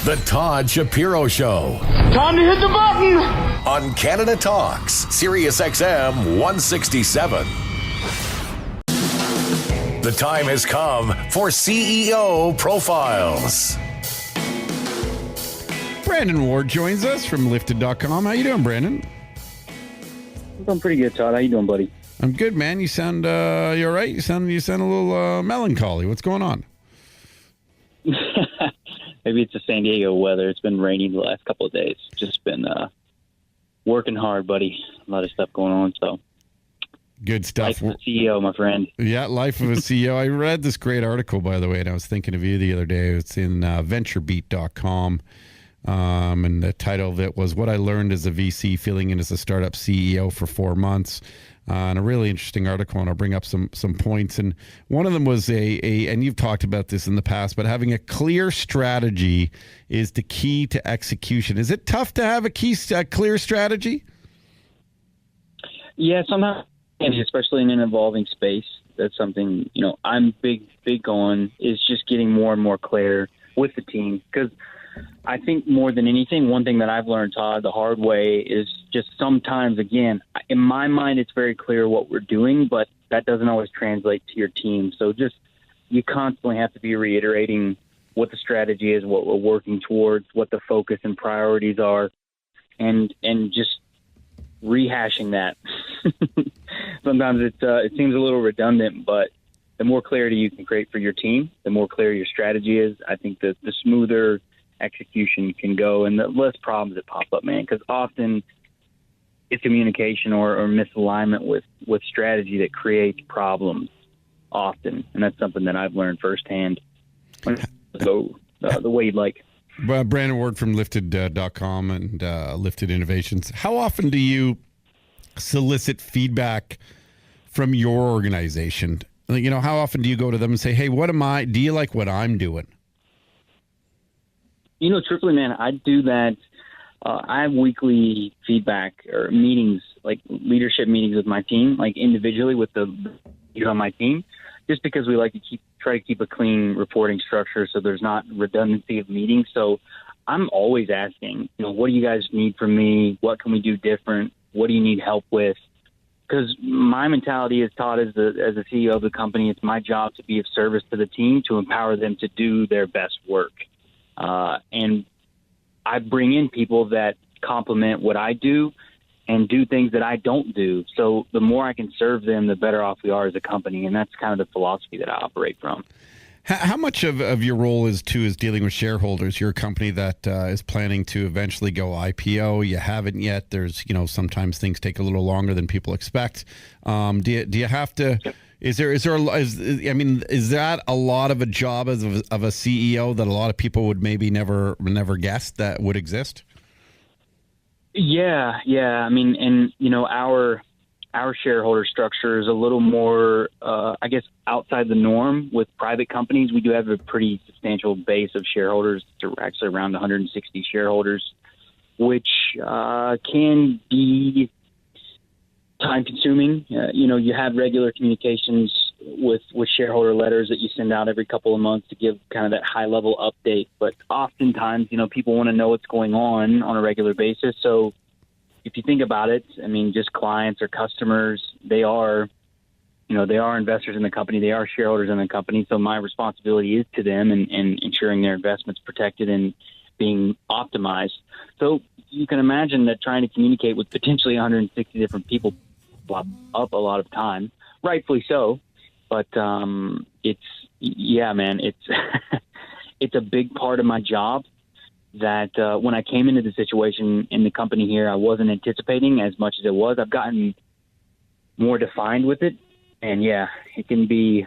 The Todd Shapiro Show. Time to hit the button! On Canada Talks, SiriusXM 167. The time has come for CEO Profiles. Brandon Ward joins us from lifted.com. How you doing, Brandon? I'm doing pretty good, Todd. How you doing, buddy? I'm good, man. You sound, you all right? You sound a little melancholy. What's going on? Maybe it's the San Diego weather. It's been rainy the last couple of days. Just been working hard, buddy. A lot of stuff going on, so. Good stuff. Life of a CEO, my friend. Yeah, life of a CEO. I read this great article, by the way, and I was thinking of you the other day. It's in venturebeat.com, and the title of it was What I Learned as a VC Filling in as a Startup CEO for 4 months. And a really interesting article, and I'll bring up some points. And one of them was and you've talked about this in the past, but having a clear strategy is the key to execution. Is it tough to have a clear strategy? Yeah, somehow, especially in an evolving space. That's something, I'm big on, is just getting more and more clear with the team. Because I think more than anything, one thing that I've learned, Todd, the hard way is just sometimes, again, in my mind, it's very clear what we're doing, but that doesn't always translate to your team. So just you constantly have to be reiterating what the strategy is, what we're working towards, what the focus and priorities are, and just rehashing that. Sometimes it seems a little redundant, but the more clarity you can create for your team, the more clear your strategy is. I think that the smoother execution can go and the less problems that pop up, man, because often it's communication or misalignment with strategy that creates problems often, and that's something that I've learned firsthand. So the way you'd like. Brandon Ward from lifted.com and Lifted Innovations. How often do you solicit feedback from your organization? How often do you go to them and say, hey, do you like what I'm doing? Truthfully, man, I do that. I have weekly feedback or meetings, like leadership meetings with my team, like individually with the leader on my team, just because we like to try to keep a clean reporting structure so there's not redundancy of meetings. So I'm always asking, what do you guys need from me? What can we do different? What do you need help with? Because my mentality is, Todd, as a CEO of the company, it's my job to be of service to the team, to empower them to do their best work. And I bring in people that complement what I do and do things that I don't do. So the more I can serve them, the better off we are as a company. And that's kind of the philosophy that I operate from. How much of your role is dealing with shareholders? You're a company that is planning to eventually go IPO. You haven't yet. There's, sometimes things take a little longer than people expect. Do you have to? Is that a lot of a job of a CEO that a lot of people would maybe never guess that would exist? Yeah. I mean, and our shareholder structure is a little more, I guess, outside the norm. With private companies, we do have a pretty substantial base of shareholders. They're actually around 160 shareholders, which can be time-consuming. You have regular communications with shareholder letters that you send out every couple of months to give kind of that high-level update. But oftentimes, people want to know what's going on a regular basis. So if you think about it, I mean, just clients or customers, they are investors in the company. They are shareholders in the company. So my responsibility is to them and ensuring their investment's protected and being optimized. So you can imagine that trying to communicate with potentially 160 different people up a lot of time, rightfully so. But it's it's a big part of my job that when I came into the situation in the company here, I wasn't anticipating as much as it was. I've gotten more defined with it, and it can be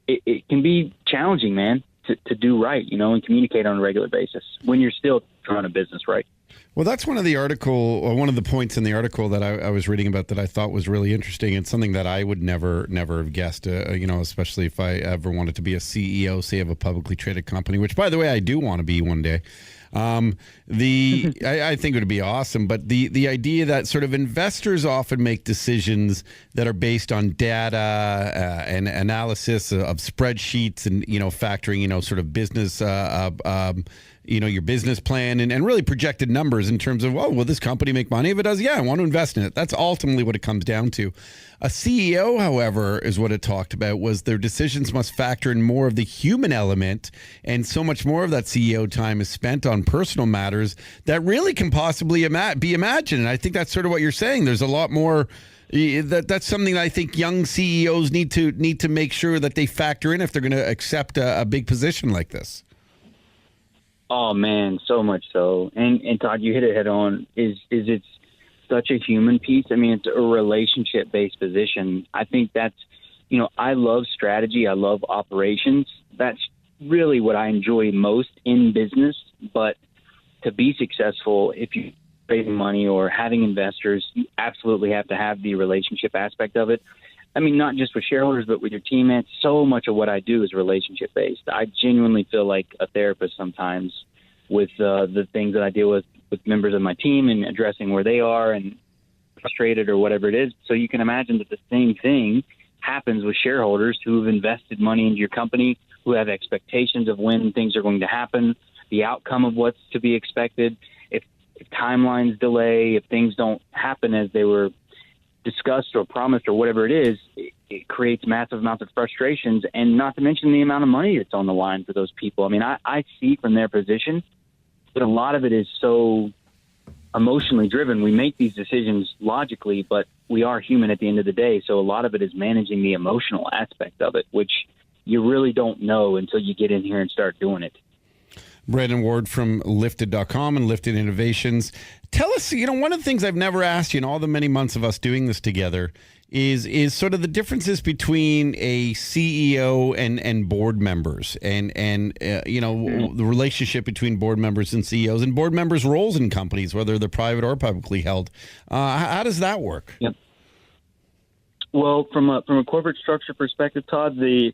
it can be challenging, man, to do right, and communicate on a regular basis when you're still trying a business, right? Well, that's one of the points in the article that I was reading about that I thought was really interesting. It's something that I would never have guessed, especially if I ever wanted to be a CEO, say, of a publicly traded company, which, by the way, I do want to be one day. I think it would be awesome, but the idea that sort of investors often make decisions that are based on data and analysis of spreadsheets and, factoring, sort of business, your business plan and really projected numbers in terms of, will this company make money? If it does, I want to invest in it. That's ultimately what it comes down to. A CEO, however, is what it talked about, was their decisions must factor in more of the human element, and so much more of that CEO time is spent on personal matters that really can possibly be imagined. And I think that's sort of what you're saying. There's a lot more. That's something that I think young CEOs need to make sure that they factor in if they're going to accept a big position like this. Oh man, so much so. And Todd, you hit it head on. Is it's such a human piece. I mean, it's a relationship based position. I think that's, I love strategy. I love operations. That's really what I enjoy most in business. But to be successful, if you're raising money or having investors, you absolutely have to have the relationship aspect of it. I mean, not just with shareholders, but with your team. Man, so much of what I do is relationship based. I genuinely feel like a therapist sometimes with the things that I deal with members of my team and addressing where they are and frustrated or whatever it is. So you can imagine that the same thing happens with shareholders who have invested money into your company, who have expectations of when things are going to happen, the outcome of what's to be expected. If timelines delay, if things don't happen as they were discussed or promised or whatever it is, it creates massive amounts of frustrations, and not to mention the amount of money that's on the line for those people. I mean, I see from their position, but a lot of it is so emotionally driven. We make these decisions logically, but we are human at the end of the day. So a lot of it is managing the emotional aspect of it, which you really don't know until you get in here and start doing it. Brandon Ward from Lifted.com and Lifted Innovations. Tell us, one of the things I've never asked you in all the many months of us doing this together is sort of the differences between a CEO and board members and the relationship between board members and CEOs and board members' roles in companies, whether they're private or publicly held. How does that work? Yep. Well, from a corporate structure perspective, Todd, the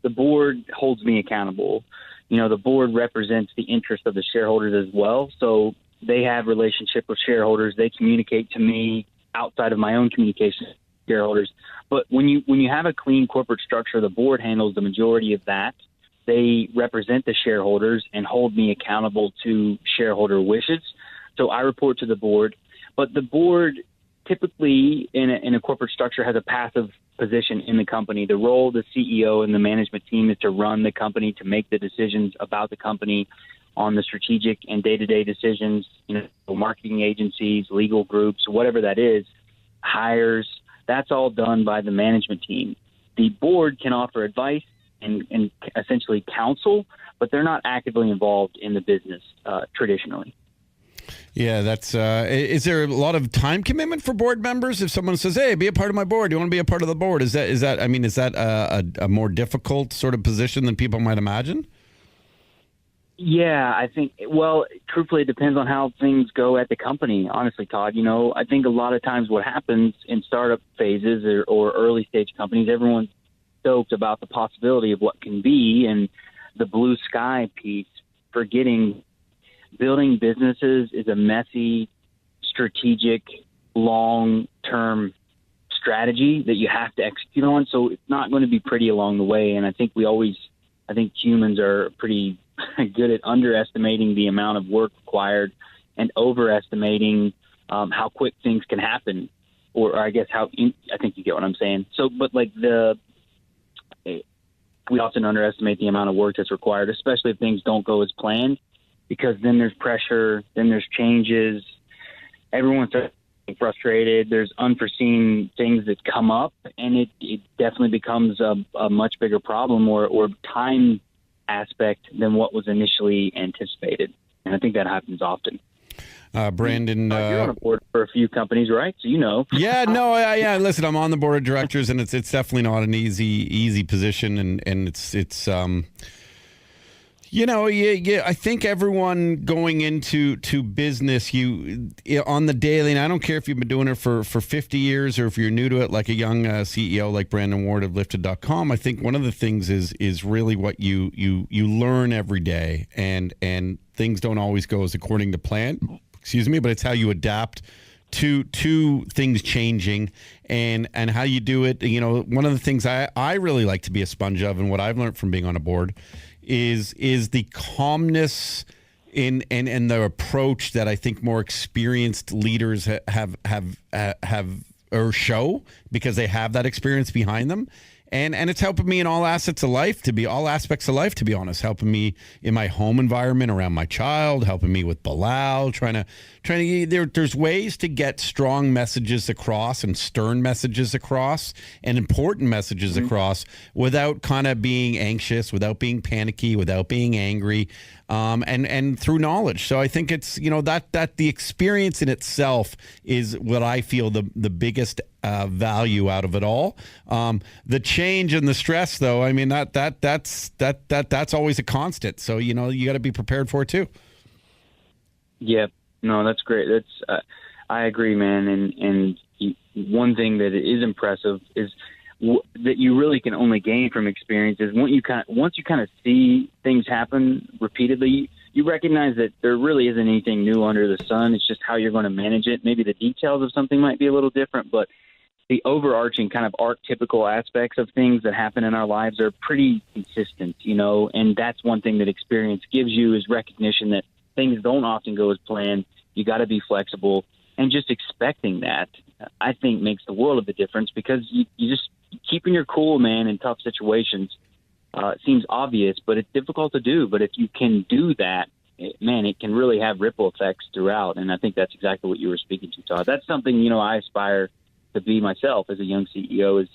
board holds me accountable. The board represents the interest of the shareholders as well. So they have relationship with shareholders. They communicate to me outside of my own communication with shareholders. But when you have a clean corporate structure, the board handles the majority of that. They represent the shareholders and hold me accountable to shareholder wishes. So I report to the board. But the board typically in a corporate structure has a passive position in the company. The role of the CEO and the management team is to run the company, to make the decisions about the company on the strategic and day-to-day decisions, marketing agencies, legal groups, whatever that is, hires. That's all done by the management team. The board can offer advice and essentially counsel, but they're not actively involved in the business traditionally. Yeah, that's. Is there a lot of time commitment for board members? If someone says, "Hey, be a part of my board," do you want to be a part of the board? Is that? I mean, is that a more difficult sort of position than people might imagine? Yeah, I think. Well, truthfully, it depends on how things go at the company. Honestly, Todd, I think a lot of times what happens in startup phases or early stage companies, everyone's stoked about the possibility of what can be and the blue sky piece, forgetting. Building businesses is a messy, strategic, long-term strategy that you have to execute on. So it's not going to be pretty along the way. And I think humans are pretty good at underestimating the amount of work required and overestimating how quick things can happen. Or I guess I think you get what I'm saying. So, but we often underestimate the amount of work that's required, especially if things don't go as planned. Because then there's pressure, then there's changes. Everyone's frustrated. There's unforeseen things that come up, and it definitely becomes a much bigger problem or time aspect than what was initially anticipated. And I think that happens often. Brandon, you're on a board for a few companies, right? So Yeah, no, yeah. Listen, I'm on the board of directors, and it's definitely not an easy position, and it's. I think everyone going into business, on the daily, and I don't care if you've been doing it for 50 years or if you're new to it, like a young CEO like Brandon Ward of Lifted.com. I think one of the things is really what you learn every day, and things don't always go as according to plan. Excuse me, but it's how you adapt to things changing and how you do it. You know, one of the things I really like to be a sponge of, and what I've learned from being on a board is the calmness and the approach that I think more experienced leaders have or show, because they have that experience behind them. And it's helping me in all aspects of life, to be honest, helping me in my home environment around my child, helping me with Bilal, there's ways to get strong messages across and stern messages across and important messages across without kind of being anxious, without being panicky, without being angry, and through knowledge. So I think it's, you know, that the experience in itself is what I feel the biggest value out of it all. The change and the stress, though, I mean, that's always a constant. So, you know, you got to be prepared for it too. Yeah, no, that's great. I agree, man. And one thing that is impressive is that you really can only gain from experience is once you kind of see things happen repeatedly, you recognize that there really isn't anything new under the sun. It's just how you're going to manage it. Maybe the details of something might be a little different, but the overarching kind of archetypical aspects of things that happen in our lives are pretty consistent, you know, and that's one thing that experience gives you is recognition that things don't often go as planned. You got to be flexible, and just expecting that, I think, makes the world of a difference, because you just keeping your cool, man, in tough situations. It seems obvious, but it's difficult to do. But if you can do that, it can really have ripple effects throughout. And I think that's exactly what you were speaking to, Todd. That's something, you know, I aspire to be myself as a young CEO, is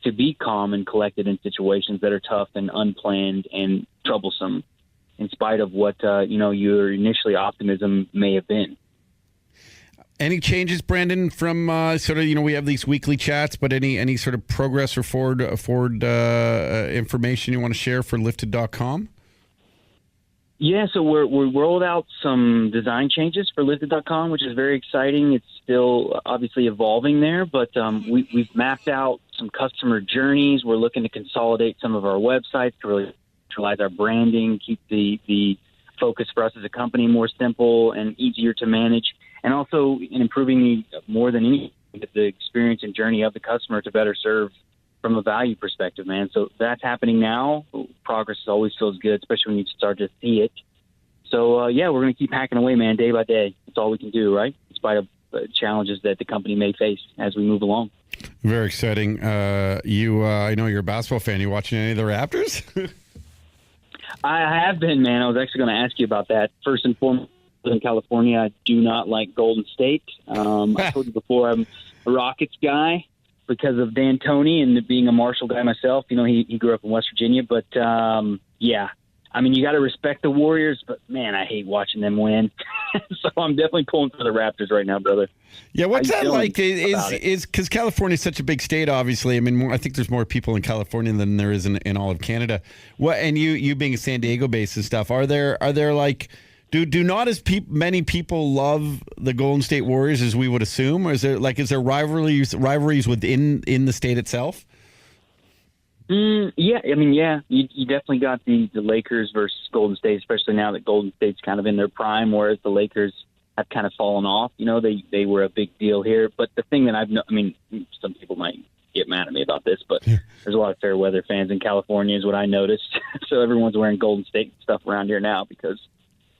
to be calm and collected in situations that are tough and unplanned and troublesome, in spite of what, your initially optimism may have been. Any changes, Brandon, from sort of, you know, we have these weekly chats, but any sort of progress or forward information you want to share for lifted.com? Yeah, so we rolled out some design changes for lifted.com, which is very exciting. It's still obviously evolving there, but we've mapped out some customer journeys. We're looking to consolidate some of our websites to really centralize our branding, keep the focus for us as a company more simple and easier to manage, and also in improving more than anything the experience and journey of the customer to better serve from a value perspective, man. So that's happening now. Progress always feels good, especially when you start to see it. So, we're going to keep hacking away, man, day by day. That's all we can do, right? In spite of challenges that the company may face as we move along. Very exciting. I know you're a basketball fan. You watching any of the Raptors? I have been, man. I was actually going to ask you about that. First and foremost, in California, I do not like Golden State. I told you before, I'm a Rockets guy because of D'Antoni and being a Marshall guy myself. You know, he grew up in West Virginia. But, I mean, you got to respect the Warriors, but, man, I hate watching them win. So I'm definitely pulling for the Raptors right now, brother. Yeah, what's that like? Is because California is such a big state, obviously. I mean, I think there's more people in California than there is in all of Canada. What, and you being a San Diego based and stuff, are there like, do not as many people love the Golden State Warriors as we would assume? Or is there rivalries within the state itself? Yeah, I mean, you definitely got the Lakers versus Golden State, especially now that Golden State's kind of in their prime, whereas the Lakers have kind of fallen off. You know, they were a big deal here. But the thing that some people might get mad at me about this, but there's a lot of fair weather fans in California is what I noticed. So everyone's wearing Golden State stuff around here now because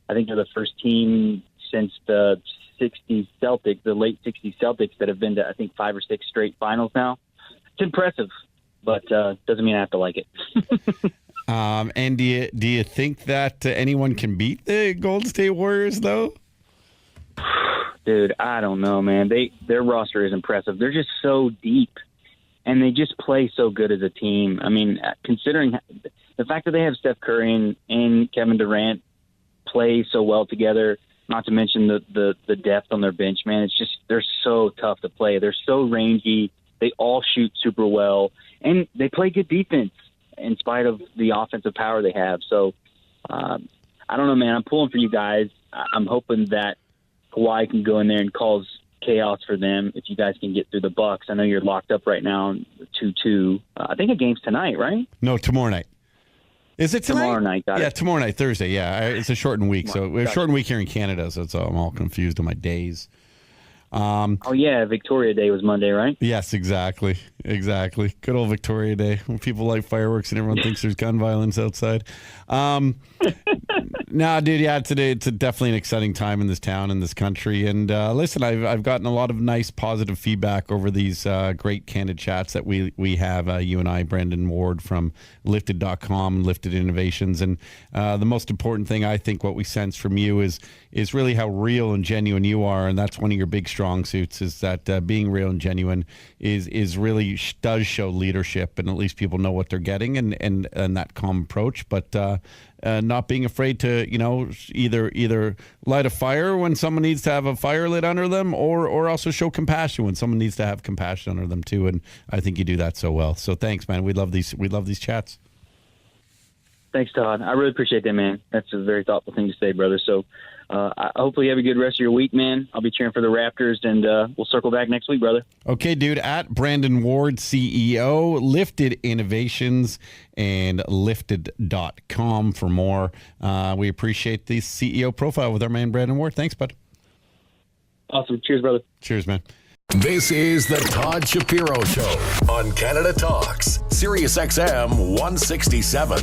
I think they're the first team since the late 60s Celtics that have been to, I think, 5 or 6 straight finals now. It's impressive. But doesn't mean I have to like it. And do you think that anyone can beat the Golden State Warriors, though? Dude, I don't know, man. Their roster is impressive. They're just so deep, and they just play so good as a team. I mean, considering the fact that they have Steph Curry and Kevin Durant play so well together, not to mention the depth on their bench, man. It's just they're so tough to play. They're so rangy. They all shoot super well. And they play good defense in spite of the offensive power they have. So, I don't know, man. I'm pulling for you guys. I'm hoping that Kawhi can go in there and cause chaos for them if you guys can get through the Bucks. I know you're locked up right now, 2-2. I think a game's tonight, right? No, tomorrow night. Is it tonight? Tomorrow night, got yeah, it. tomorrow night, Thursday. Yeah, it's a shortened week. So we're shortened week here in Canada, so I'm all confused on my days. Oh, yeah, Victoria Day was Monday, right? Yes, exactly. Good old Victoria Day when people light fireworks and everyone thinks there's gun violence outside. Nah, dude, yeah, today it's definitely an exciting time in this town, in this country. And listen, I've gotten a lot of nice, positive feedback over these great candid chats that we have, you and I, Brendan Ward from Lifted.com, Lifted Innovations. And the most important thing, I think, what we sense from you is really how real and genuine you are. And that's one of your big strong suits, is that being real and genuine is really does show leadership, and at least people know what they're getting, and that calm approach. But not being afraid to, either light a fire when someone needs to have a fire lit under them, or also show compassion when someone needs to have compassion under them too. And I think you do that so well. So thanks, man. We love these chats. Thanks, Todd. I really appreciate that, man. That's a very thoughtful thing to say, brother. So hopefully you have a good rest of your week, man. I'll be cheering for the Raptors, and we'll circle back next week, brother. Okay, dude. At Brandon Ward, CEO, Lifted Innovations, and Lifted.com for more. We appreciate the CEO profile with our man, Brandon Ward. Thanks, bud. Awesome. Cheers, brother. Cheers, man. This is the Todd Shapiro Show on Canada Talks, SiriusXM 167.